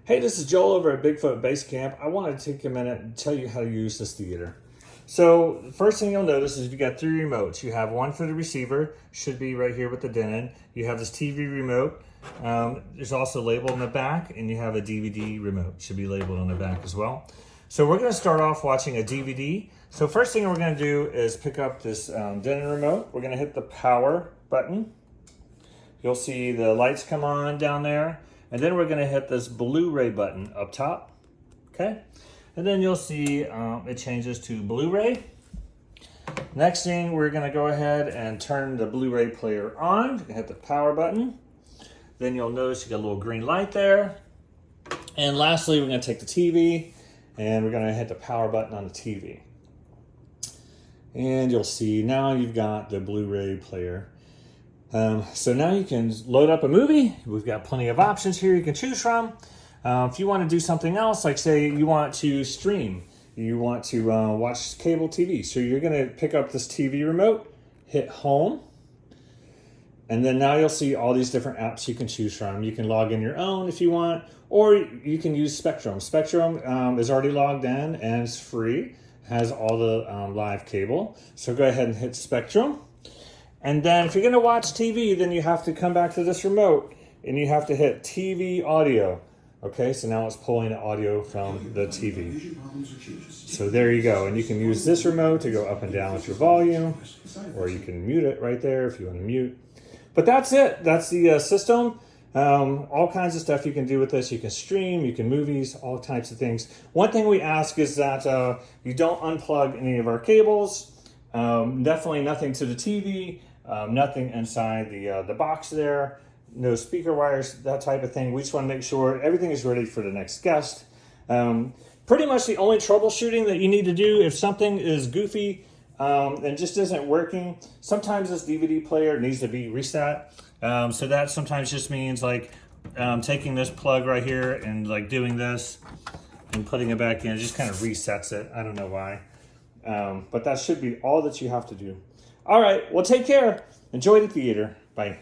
Hey, this is Joel over at Bigfoot Base Camp. I wanted to take a minute and tell you how to use this theater. So the first thing you'll notice is you got three remotes. You have one for the receiver, should be right here with the Denon. You have this TV remote. There's also labeled in the back, and you have a DVD remote, should be labeled on the back as well. So we're going to start off watching a DVD. So first thing we're going to do is pick up this Denon remote. We're going to hit the power button. You'll see the lights come on down there. And then we're going to hit this Blu-ray button up top. Okay. And then you'll see it changes to Blu-ray. Next thing, we're going to go ahead and turn the Blu-ray player on. Hit the power button. Then you'll notice you got a little green light there. And lastly, we're going to take the TV and we're going to hit the power button on the TV. And you'll see now you've got the Blu-ray player. So now you can load up a movie. We've got plenty of options here you can choose from. If you want to do something else, like say you want to stream, you want to watch cable TV. So you're going to pick up this TV remote, hit home, and then now you'll see all these different apps you can choose from. You can log in your own if you want, or you can use Spectrum. Spectrum is already logged in and it's free, has all the live cable. So go ahead and hit Spectrum. And then if you're going to watch TV, then you have to come back to this remote and you have to hit TV audio. Okay, so now it's pulling the audio from the TV. So there you go. And you can use this remote to go up and down with your volume, or you can mute it right there if you want to mute. But that's it. That's the system. All kinds of stuff you can do with this. You can stream, you can movies, all types of things. One thing we ask is that you don't unplug any of our cables. Definitely nothing to the TV. Nothing inside the box there, no speaker wires, that type of thing. We just want to make sure everything is ready for the next guest. Pretty much the only troubleshooting that you need to do if something is goofy and just isn't working, sometimes this DVD player needs to be reset. So that sometimes just means like taking this plug right here and like doing this and putting it back in. It just kind of resets it. I don't know why. But that should be all that you have to do. All right, well, take care. Enjoy the theater. Bye.